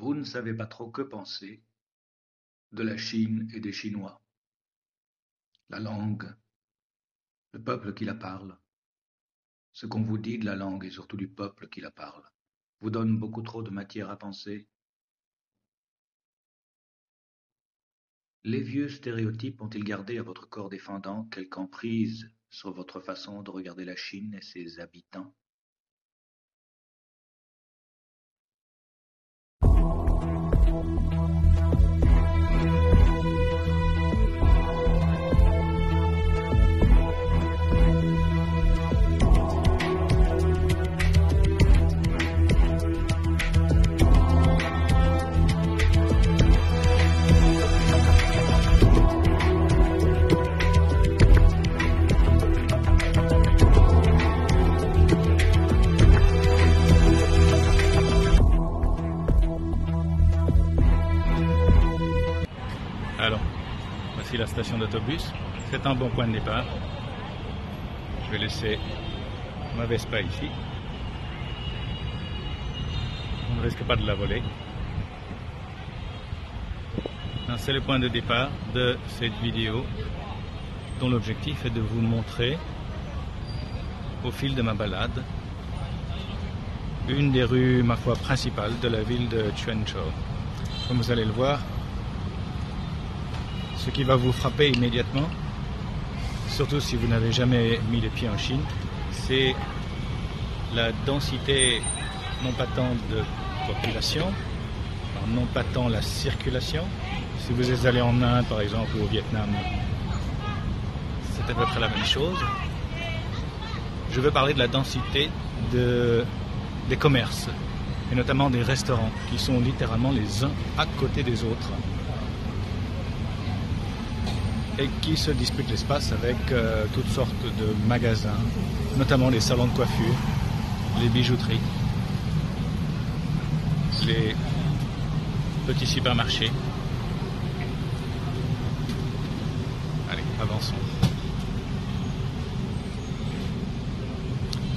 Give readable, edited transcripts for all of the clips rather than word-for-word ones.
Vous ne savez pas trop que penser de la Chine et des Chinois. La langue, le peuple qui la parle, ce qu'on vous dit de la langue et surtout du peuple qui la parle, vous donne beaucoup trop de matière à penser. Les vieux stéréotypes ont-ils gardé à votre corps défendant quelque emprise sur votre façon de regarder la Chine et ses habitants? Alors, voici la station d'autobus. C'est un bon point de départ. Je vais laisser ma Vespa ici. On ne risque pas de la voler. C'est le point de départ de cette vidéo dont l'objectif est de vous montrer au fil de ma balade une des rues, ma foi, principales de la ville de Quanzhou. Comme vous allez le voir, ce qui va vous frapper immédiatement, surtout si vous n'avez jamais mis les pieds en Chine, c'est la densité, non pas tant de population, non pas tant la circulation. Si vous êtes allé en Inde par exemple ou au Vietnam, c'est à peu près la même chose. Je veux parler de la densité des commerces, et notamment des restaurants, qui sont littéralement les uns à côté des autres, et qui se disputent l'espace avec toutes sortes de magasins, notamment les salons de coiffure, les bijouteries, les petits supermarchés. Allez, avançons.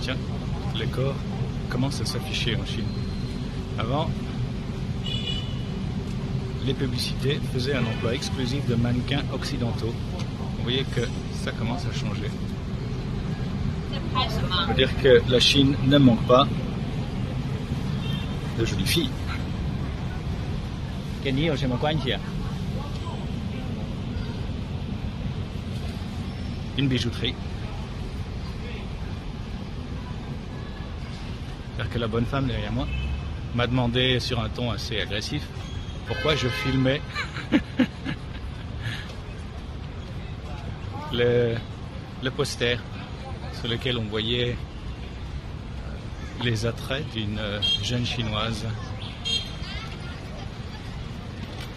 Tiens, les corps commencent à s'afficher en Chine. Avant, les publicités faisaient un emploi exclusif de mannequins occidentaux. Vous voyez que ça commence à changer. Ça veut dire que la Chine ne manque pas de jolies filles. Une bijouterie. C'est-à-dire que la bonne femme derrière moi m'a demandé sur un ton assez agressif pourquoi je filmais le poster sur lequel on voyait les attraits d'une jeune chinoise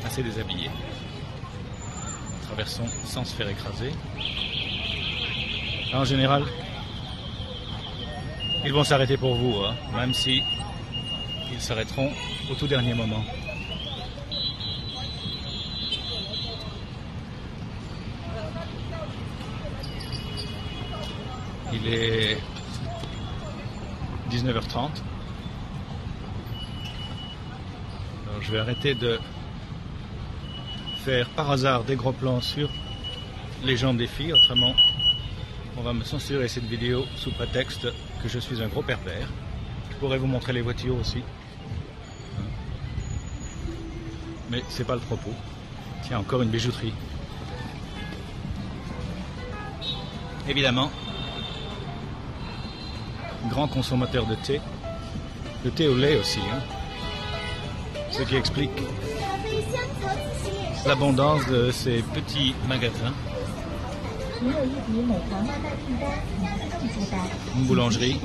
assez déshabillée, traversant sans se faire écraser. En général, ils vont s'arrêter pour vous, hein, même si ils s'arrêteront au tout dernier moment. Il est 19h30. Alors je vais arrêter de faire par hasard des gros plans sur les jambes des filles, autrement on va me censurer cette vidéo sous prétexte que je suis un gros pervers. Je pourrais vous montrer les voitures aussi, mais c'est pas le propos. Tiens, encore une bijouterie. Évidemment, grand consommateur de thé au lait aussi, hein. Ce qui explique l'abondance de ces petits magasins. Une boulangerie.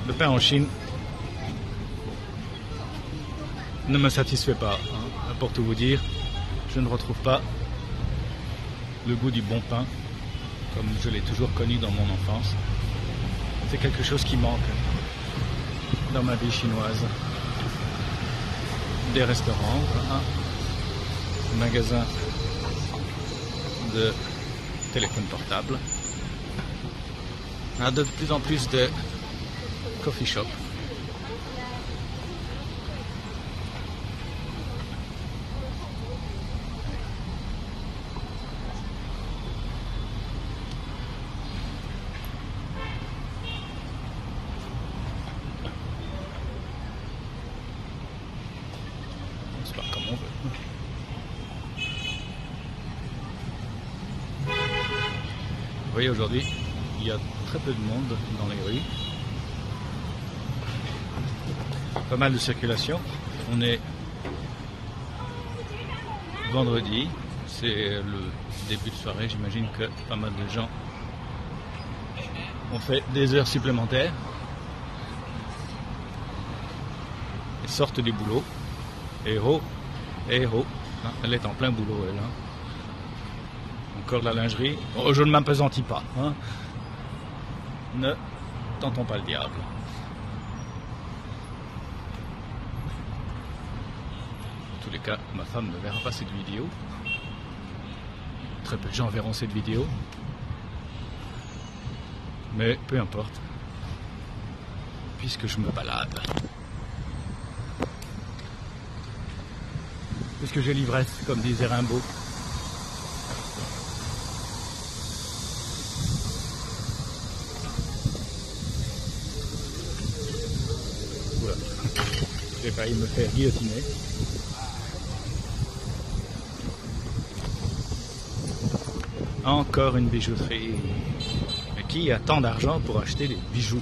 Le pain en Chine ne me satisfait pas, hein. Pour tout vous dire, je ne retrouve pas le goût du bon pain comme je l'ai toujours connu dans mon enfance. C'est quelque chose qui manque dans ma vie chinoise. Des restaurants, un magasin de téléphone portable. On a de plus en plus de coffee shop. on veut. Vous voyez, aujourd'hui, il y a très peu de monde dans les rues. Pas mal de circulation. On est vendredi, c'est le début de soirée. J'imagine que pas mal de gens ont fait des heures supplémentaires et sortent du boulot. Et oh, elle est en plein boulot, elle. Encore de la lingerie. Oh, je ne m'apesantis pas. Ne tentons pas le diable. En tous les cas, ma femme ne verra pas cette vidéo. Très peu de gens verront cette vidéo. Mais peu importe. Puisque je me balade. Puisque j'ai l'ivresse, comme disait Rimbaud. Voilà. J'ai failli me faire guillotiner. Encore une bijouterie. Mais qui a tant d'argent pour acheter des bijoux?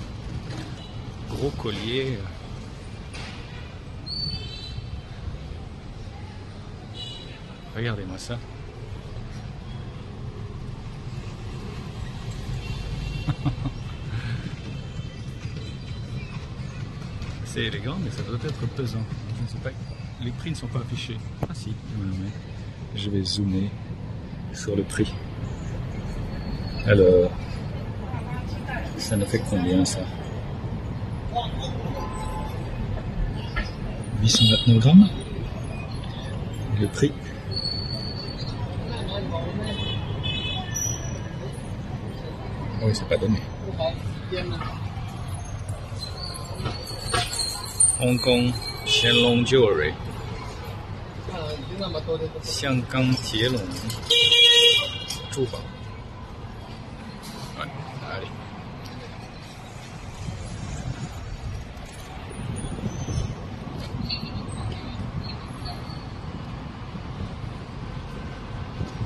Gros collier. Regardez-moi ça. C'est élégant, mais ça doit être pesant. Je ne sais pas. Les prix ne sont pas affichés. Ah si, je vais zoomer sur le prix. Alors, ça ne fait combien ça? 829 grammes. Le prix. Oui, c'est pas donné. Hong Kong Qianlong Jewelry. 香港铁龙珠宝。Ouais, allez.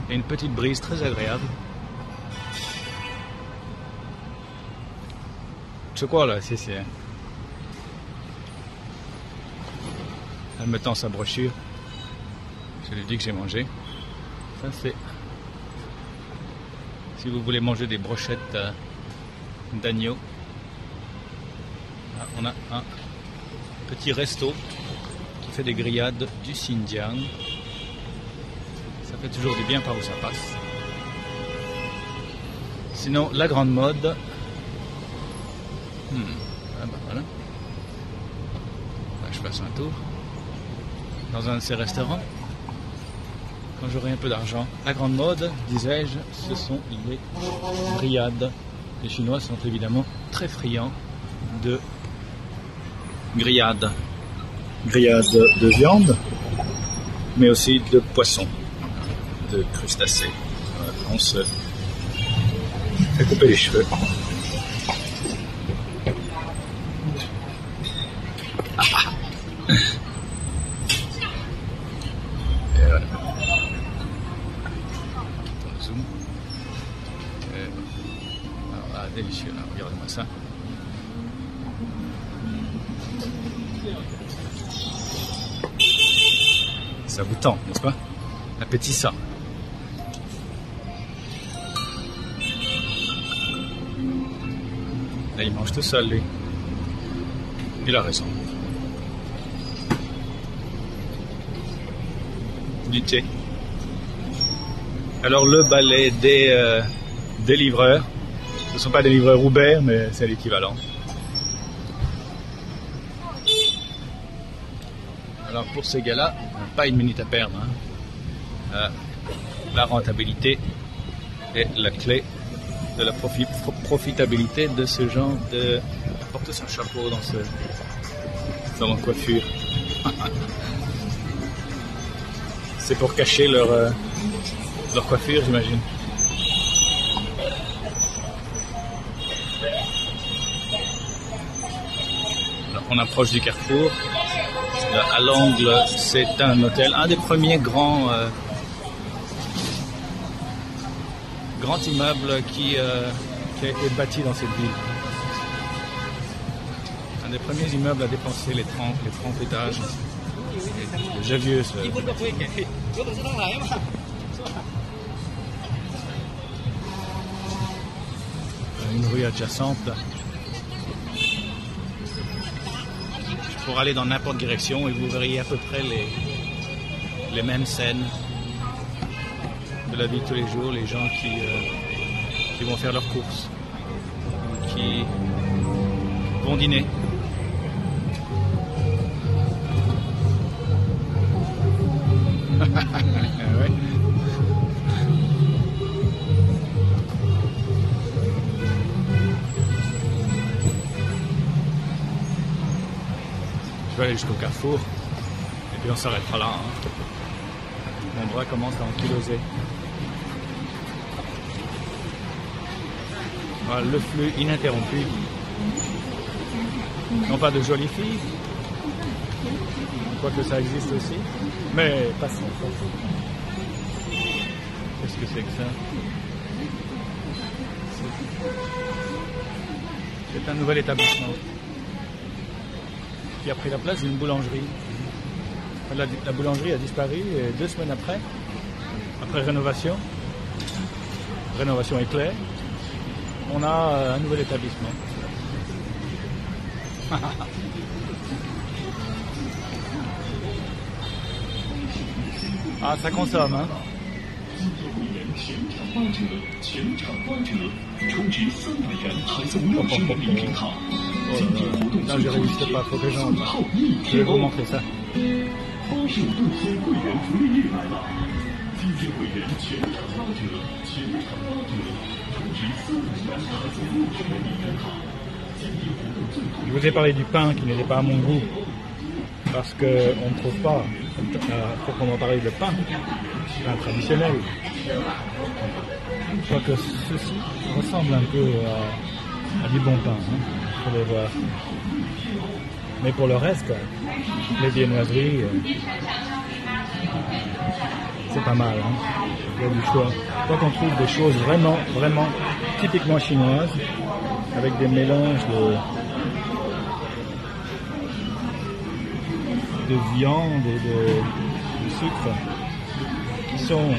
Et une petite brise très agréable. C'est quoi là, c'est Elle me tend sa brochure. Je lui dis que j'ai mangé. Ça c'est... Si vous voulez manger des brochettes d'agneau. On a un petit resto qui fait des grillades du Xinjiang. Ça fait toujours du bien par où ça passe. Sinon, la grande mode... Ah bah voilà. Là, je passe un tour dans un de ces restaurants quand j'aurai un peu d'argent. La grande mode, disais-je, ce sont les grillades. Les Chinois sont évidemment très friands de grillades. Grillades de viande, mais aussi de poisson, de crustacés. On se fait couper les cheveux. Délicieux là, regardez-moi ça. Ça vous tente, n'est-ce pas? Appétissant. Là, il mange tout seul, lui. Il a raison. Du thé. Alors, le balai des livreurs. Ce ne sont pas des livreurs Uber, mais c'est l'équivalent. Alors pour ces gars-là, pas une minute à perdre. La rentabilité est la clé de la profitabilité de ce genre de... Porter son chapeau dans leur coiffure. C'est pour cacher leur coiffure, j'imagine. On approche du carrefour. à l'angle, c'est un hôtel, un des premiers grands immeubles qui a été bâti dans cette ville. Un des premiers immeubles à dépenser les 30 étages. C'est déjà vieux ce. Une rue adjacente. Pour aller dans n'importe direction et vous verriez à peu près les mêmes scènes de la vie de tous les jours, les gens qui vont faire leurs courses, qui vont dîner. Ouais. Je vais aller jusqu'au carrefour et puis on s'arrêtera là. Hein. Mon bras commence à ankyloser. Voilà, le flux ininterrompu. Non pas de jolies filles, quoique ça existe aussi, mais passons. Qu'est-ce que c'est que ça? C'est un nouvel établissement qui a pris la place d'une boulangerie. La boulangerie a disparu 2 semaines après rénovation éclair, on a un nouvel établissement. Ah, ça consomme, hein. Là, je résiste pas, faut que j'entre. Je vais vous montrer ça. Je vous ai parlé du pain qui n'était pas à mon goût, parce qu'on ne trouve pas, proprement parler, de pain traditionnel. Je crois que ceci ressemble un peu à du bon pain, hein. Vous allez voir. Mais pour le reste, les viennoiseries, c'est pas mal, hein. Il y a du choix. Je crois qu'on trouve des choses vraiment typiquement chinoises, avec des mélanges de viande et de sucre qui sont,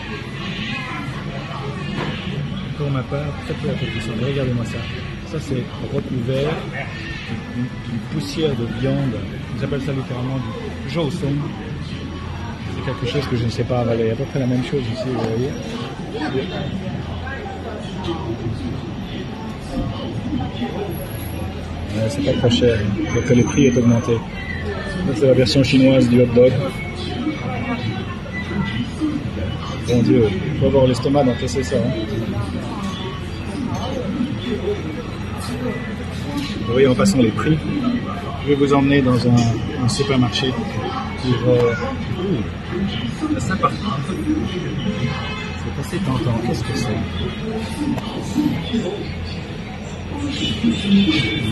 pour ma part, très peu appétissants. Regardez-moi ça. Ça, c'est recouvert d'une poussière de viande. Ils appellent ça littéralement du zhousong. C'est quelque chose que je ne sais pas avaler. À peu près la même chose ici, vous voyez. C'est pas trop cher, donc le prix est augmenté. C'est la version chinoise du hot dog. Bon Dieu, il faut avoir l'estomac d'encaisser ça. Hein. Vous voyez, en passant les prix, je vais vous emmener dans un supermarché pour la Saint-Parti. C'est assez tentant. Qu'est-ce que c'est?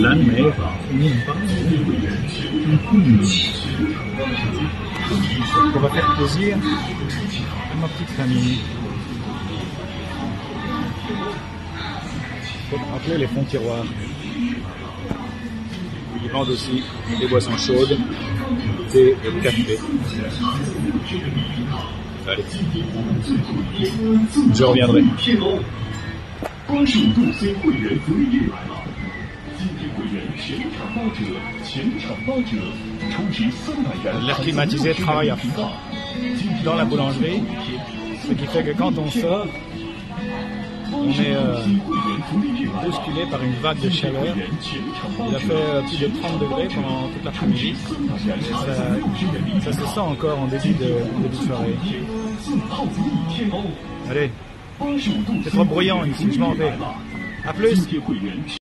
L'anmer, on va faire plaisir à ma petite famille. Il faut rappeler les fonds de tiroir. Ils vendent aussi des boissons chaudes, thé et café. Allez, je reviendrai. L'air climatisé travaille à fond dans la boulangerie, ce qui fait que quand on sort, on est bousculé par une vague de chaleur. Il a fait plus de 30 degrés pendant toute l'après-midi. Ça se sent encore en début de soirée. Allez, c'est trop bruyant ici, je m'en vais. A plus.